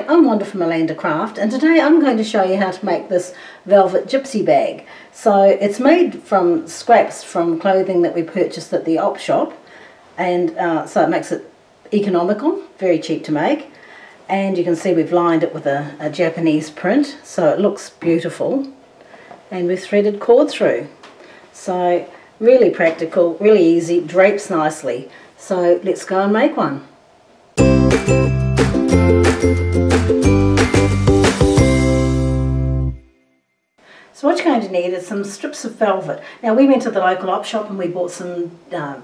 Hi, I'm Wanda from Alanda Craft, and today I'm going to show you how to make this velvet gypsy bag. So it's made from scraps from clothing that we purchased at the op shop, and so it makes it economical, very cheap to make. And you can see we've lined it with a Japanese print, so it looks beautiful. And we've threaded cord through. So really practical, really easy, drapes nicely. So let's go and make one. So what you're going to need is some strips of velvet. Now we went to the local op shop and we bought some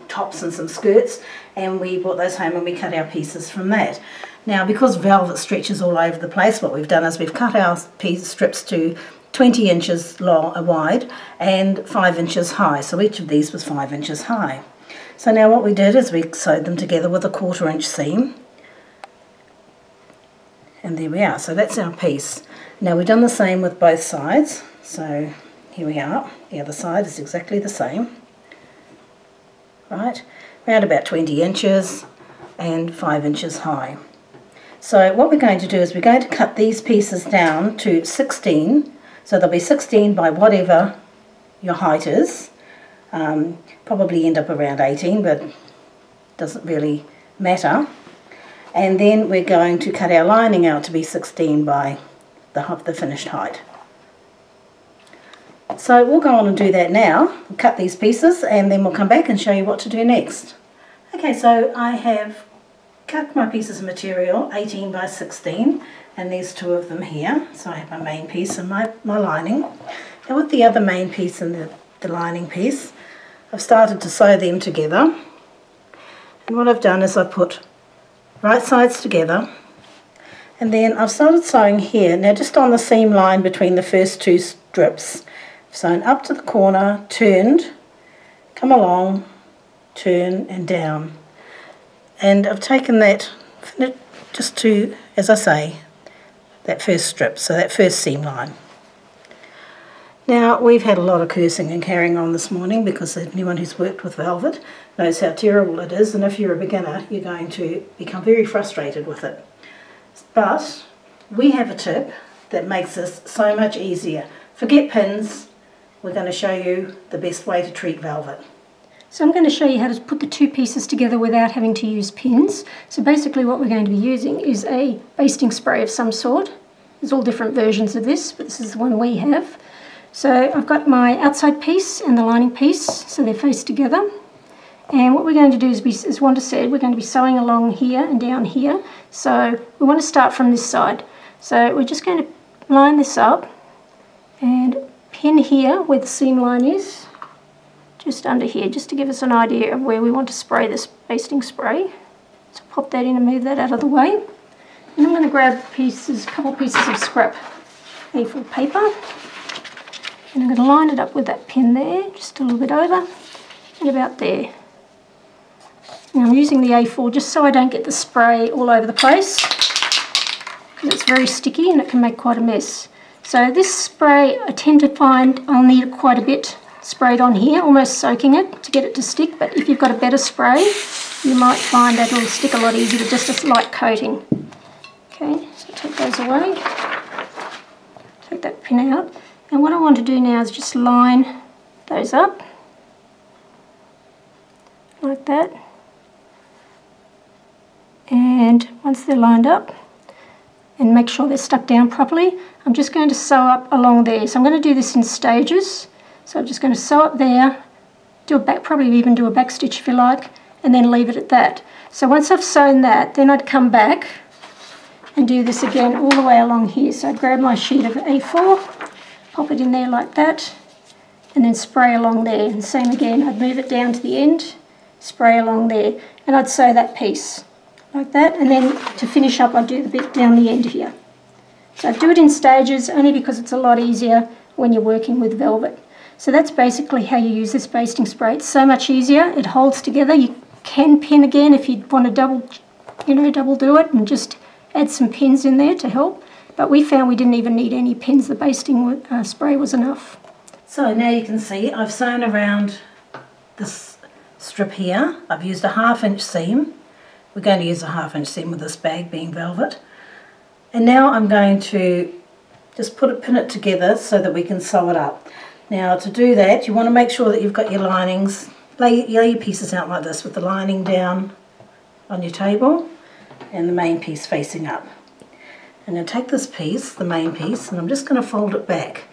tops and some skirts, and we brought those home and we cut our pieces from that. Now because velvet stretches all over the place, what we've done is we've cut our strips to 20 inches long, wide and 5 inches high. So each of these was 5 inches high. So now what we did is we sewed them together with a 1/4 inch seam. And there we are. So that's our piece. Now we've done the same with both sides. So here we are, the other side is exactly the same, right, around about 20 inches and 5 inches high. So what we're going to do is we're going to cut these pieces down to 16, so they'll be 16 by whatever your height is, probably end up around 18, but doesn't really matter. And then we're going to cut our lining out to be 16 by the finished height. So we'll go on and do that now. We'll cut these pieces and then we'll come back and show you what to do next. Okay, so I have cut my pieces of material 18 by 16, and there's two of them here. So I have my main piece and my lining. Now with the other main piece and the lining piece, I've started to sew them together. And what I've done is I've put right sides together, and then I've started sewing here. Now just on the seam line between the first two strips, sewn up to the corner, turned, come along, turn and down. And I've taken that just to, as I say, that first strip, so that first seam line. Now we've had a lot of cursing and carrying on this morning because anyone who's worked with velvet knows how terrible it is, and if you're a beginner you're going to become very frustrated with it. But we have a tip that makes this so much easier. Forget pins. We're going to show you the best way to treat velvet. So I'm going to show you how to put the two pieces together without having to use pins. So basically what we're going to be using is a basting spray of some sort. There's all different versions of this, but this is the one we have. So I've got my outside piece and the lining piece, so they're faced together. And what we're going to do is, as Wanda said, we're going to be sewing along here and down here. So we want to start from this side. So we're just going to line this up and pin here where the seam line is, just under here, just to give us an idea of where we want to spray this basting spray. So pop that in and move that out of the way. And I'm going to grab a couple pieces of scrap A4 paper, and I'm going to line it up with that pin there, just a little bit over and about there. Now I'm using the A4 just so I don't get the spray all over the place, because it's very sticky and it can make quite a mess. So this spray, I tend to find I'll need quite a bit sprayed on here, almost soaking it to get it to stick. But if you've got a better spray, you might find that it'll stick a lot easier with just a light coating. Okay, so take those away. Take that pin out. And what I want to do now is just line those up, like that. And once they're lined up, and make sure they're stuck down properly, I'm just going to sew up along there. So I'm going to do this in stages. So I'm just going to sew up there, do a back, probably even do a back stitch if you like, and then leave it at that. So once I've sewn that, then I'd come back and do this again all the way along here. So I'd grab my sheet of A4, pop it in there like that, and then spray along there. And same again, I'd move it down to the end, spray along there, and I'd sew that piece like that, and then to finish up I'll do the bit down the end here. So I do it in stages only because it's a lot easier when you're working with velvet. So that's basically how you use this basting spray. It's so much easier, it holds together. You can pin again if you want to double do it and just add some pins in there to help. But we found we didn't even need any pins, the basting spray was enough. So now you can see I've sewn around this strip here. I've used a 1/2 inch seam. We're going to use a 1/2 inch seam with this bag being velvet. And now I'm going to just pin it together so that we can sew it up. Now to do that, you want to make sure that you've got your linings, lay your pieces out like this with the lining down on your table and the main piece facing up. I'm going to take this piece, the main piece, and I'm just going to fold it back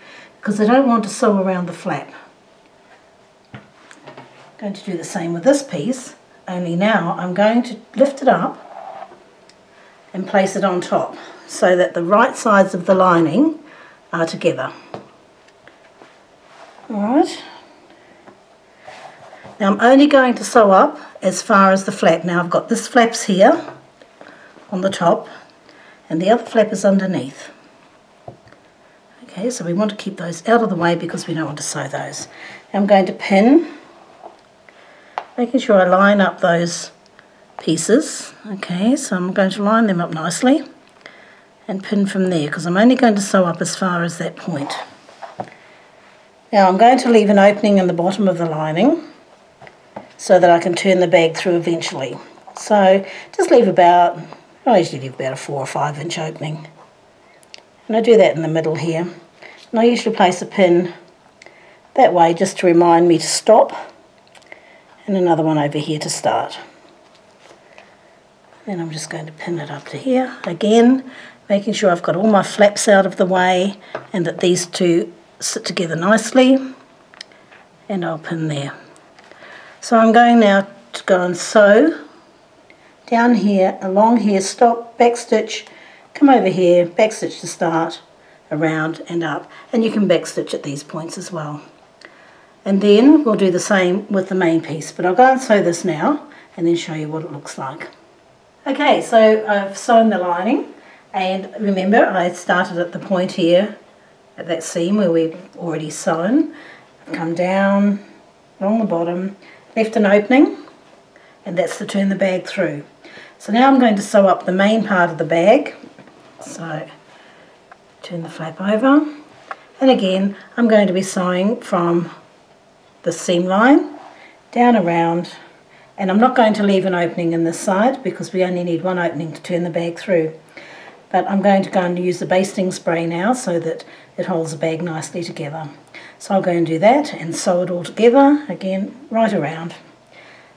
because I don't want to sew around the flap. I'm going to do the same with this piece, only now I'm going to lift it up and place it on top so that the right sides of the lining are together. Alright. Now I'm only going to sew up as far as the flap. Now I've got this flaps here on the top and the other flap is underneath. Okay, so we want to keep those out of the way because we don't want to sew those. Now I'm going to pin, making sure I line up those pieces. Okay, so I'm going to line them up nicely and pin from there because I'm only going to sew up as far as that point. Now I'm going to leave an opening in the bottom of the lining so that I can turn the bag through eventually. So just leave about, I usually leave about a 4 or 5 inch opening. And I do that in the middle here. And I usually place a pin that way just to remind me to stop, and another one over here to start. Then I'm just going to pin it up to here again, making sure I've got all my flaps out of the way and that these two sit together nicely, and I'll pin there. So I'm going now to go and sew down here, along here, stop, back stitch, come over here, back stitch to start, around and up, and you can back stitch at these points as well. And then we'll do the same with the main piece, but I'll go and sew this now and then show you what it looks like. Okay, so I've sewn the lining, and remember I started at the point here at that seam where we've already sewn, come down along the bottom, left an opening, and that's to turn the bag through. So now I'm going to sew up the main part of the bag. So turn the flap over, and again I'm going to be sewing from the seam line down around, and I'm not going to leave an opening in this side because we only need one opening to turn the bag through. But I'm going to go and use the basting spray now so that it holds the bag nicely together. So I'll go and do that and sew it all together again right around,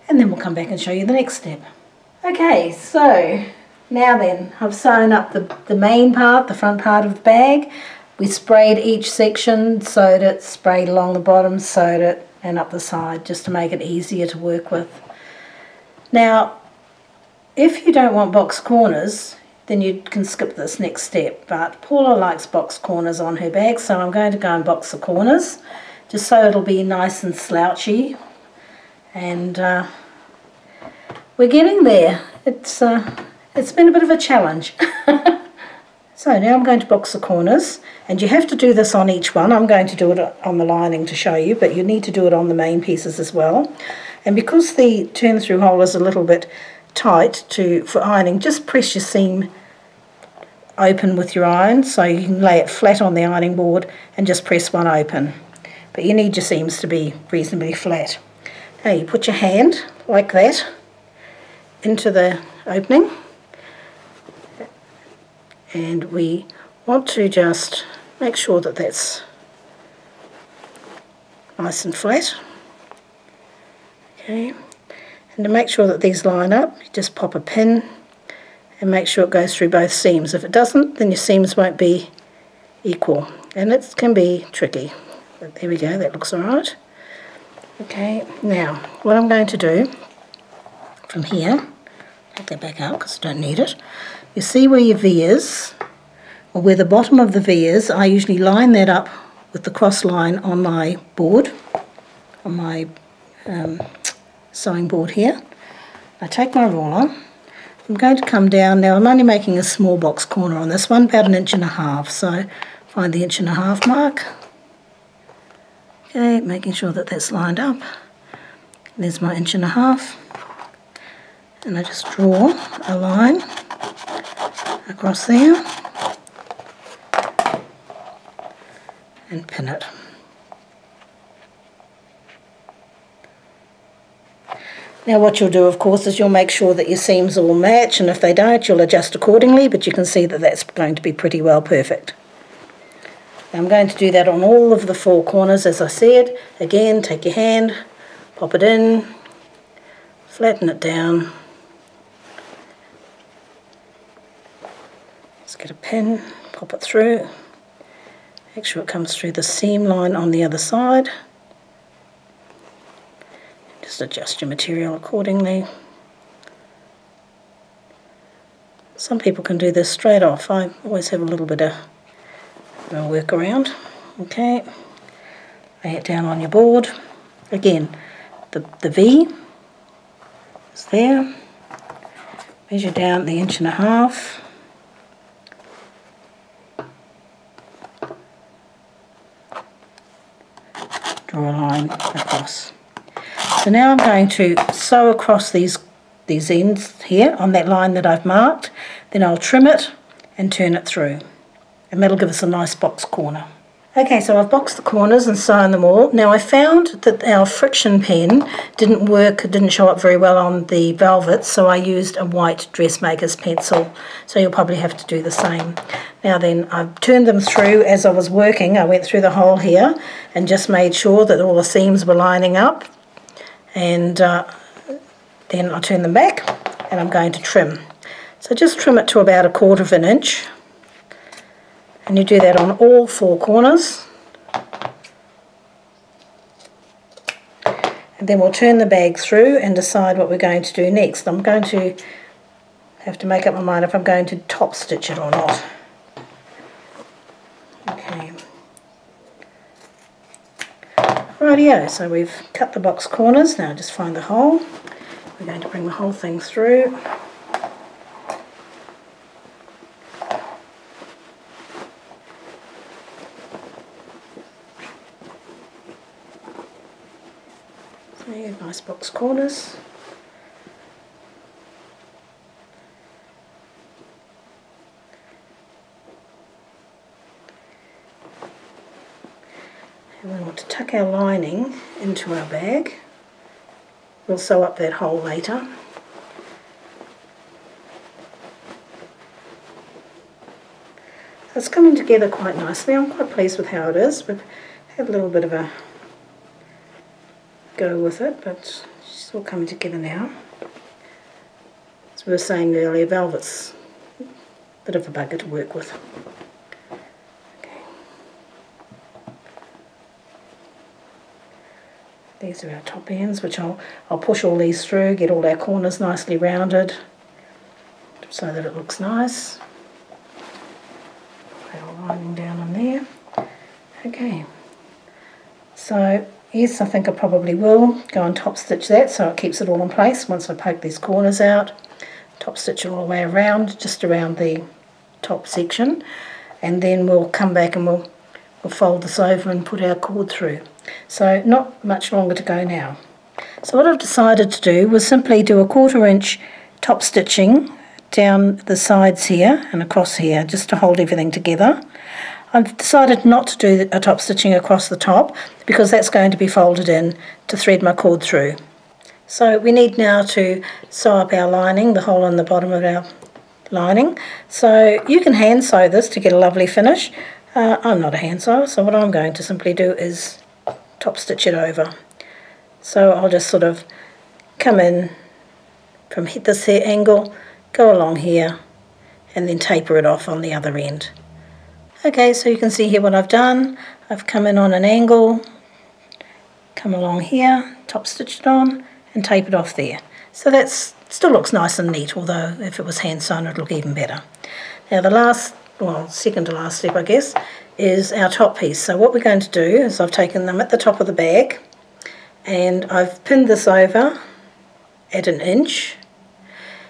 and then we'll come back and show you the next step. Okay, so now then I've sewn up the main part, the front part of the bag. We sprayed each section, sewed it, sprayed along the bottom, sewed it, and up the side just to make it easier to work with. Now if you don't want box corners, then you can skip this next step, but Paula likes box corners on her bag, so I'm going to go and box the corners just so it'll be nice and slouchy, and we're getting there. It's been a bit of a challenge. So now I'm going to box the corners, and you have to do this on each one. I'm going to do it on the lining to show you, but you need to do it on the main pieces as well. And because the turn through hole is a little bit tight for ironing, just press your seam open with your iron so you can lay it flat on the ironing board and just press one open. But you need your seams to be reasonably flat. Now you put your hand like that into the opening, and we want to just make sure that that's nice and flat. Okay. And to make sure that these line up, you just pop a pin and make sure it goes through both seams. If it doesn't, then your seams won't be equal, and it can be tricky. But there we go, that looks alright. Okay, now what I'm going to do from here, take that back out because I don't need it. You see where your V is, or where the bottom of the V is, I usually line that up with the cross line on my board, on my sewing board here. I take my ruler, I'm going to come down. Now I'm only making a small box corner on this one, about 1.5 inches, so find the 1.5 inch mark. Okay, making sure that that's lined up. There's my 1.5 inches, and I just draw a line across there and pin it. Now what you'll do, of course, is you'll make sure that your seams all match, and if they don't, you'll adjust accordingly, but you can see that that's going to be pretty well perfect. Now I'm going to do that on all of the 4 corners, as I said. Again, take your hand, pop it in, flatten it down. Let's get a pin, pop it through. Make sure it comes through the seam line on the other side. Just adjust your material accordingly. Some people can do this straight off. I always have a little bit of a workaround. Okay, lay it down on your board. Again, the V is there. Measure down the 1.5 inches. Draw a line across. So now I'm going to sew across these ends here on that line that I've marked. Then I'll trim it and turn it through, and that'll give us a nice box corner. Okay, so I've boxed the corners and sewn them all. Now I found that our friction pen didn't show up very well on the velvet, so I used a white dressmaker's pencil, so you'll probably have to do the same. Now then, I've turned them through as I was working. I went through the hole here and just made sure that all the seams were lining up, and then I turn them back and I'm going to trim. So just trim it to about 1/4 inch. And you do that on all 4 corners. And then we'll turn the bag through and decide what we're going to do next. I'm going to have to make up my mind if I'm going to top stitch it or not. Okay. Rightio, so we've cut the box corners. Now just find the hole. We're going to bring the whole thing through. Nice box corners. And we want to tuck our lining into our bag. We'll sew up that hole later. It's coming together quite nicely. I'm quite pleased with how it is. We've had a little bit of a go with it, but it's all coming together now. As we were saying earlier, velvet's a bit of a bugger to work with. Okay. These are our top ends, which I'll push all these through, get all our corners nicely rounded so that it looks nice. Put our lining down on there. Okay. So yes, I think I probably will go and top stitch that so it keeps it all in place. Once I poke these corners out, top stitch it all the way around, just around the top section, and then we'll come back and we'll fold this over and put our cord through. So not much longer to go now. So what I've decided to do was simply do 1/4 inch top stitching down the sides here and across here, just to hold everything together. I've decided not to do a top stitching across the top because that's going to be folded in to thread my cord through. So we need now to sew up our lining, the hole in the bottom of our lining. So you can hand sew this to get a lovely finish. I'm not a hand sewer, so what I'm going to simply do is top stitch it over. So I'll just sort of come in from this here angle, go along here, and then taper it off on the other end. Okay, so you can see here what I've done. I've come in on an angle, come along here, top stitched it on, and tapered off there. So that still looks nice and neat, although if it was hand sewn it'd look even better. Now the last, well, second to last step I guess, is our top piece. So what we're going to do is I've taken them at the top of the bag and I've pinned this over at 1 inch.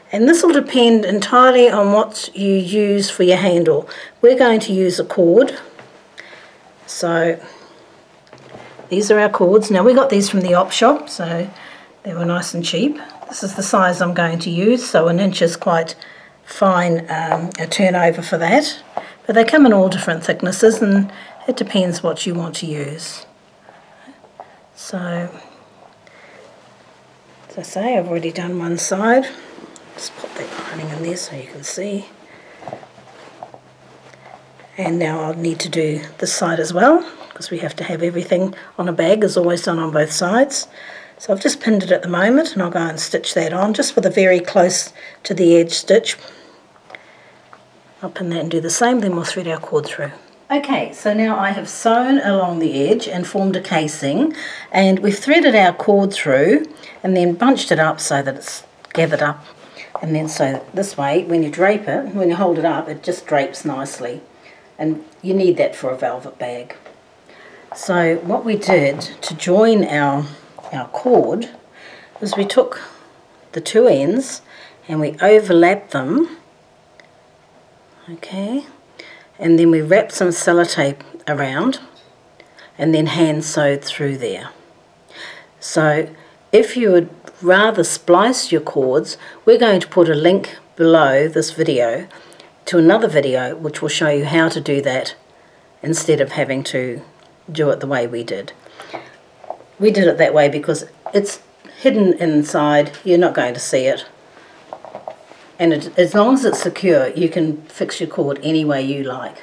And this will depend entirely on what you use for your handle. We're going to use a cord. So these are our cords. Now we got these from the op shop, so they were nice and cheap. This is the size I'm going to use, so 1 inch is quite fine a turnover for that. But they come in all different thicknesses and it depends what you want to use. So As I say, I've already done one side. Just pop that lining in there so you can see. And now I'll need to do this side as well, because we have to have everything on a bag is always done on both sides. So I've just pinned it at the moment, and I'll go and stitch that on just with a very close to the edge stitch. I'll pin that and do the same, then we'll thread our cord through. Okay, so now I have sewn along the edge and formed a casing, and we've threaded our cord through and then bunched it up so that it's gathered up, and then so this way when you drape it, when you hold it up, it just drapes nicely, and you need that for a velvet bag. So what we did to join our cord is we took the two ends and we overlapped them, okay, and then we wrapped some sellotape around and then hand sewed through there. So if you would rather splice your cords, we're going to put a link below this video to another video which will show you how to do that instead of having to do it the way we did. We did it that way because it's hidden inside, you're not going to see it. And as long as it's secure, you can fix your cord any way you like.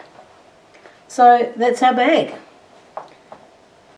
So that's our bag.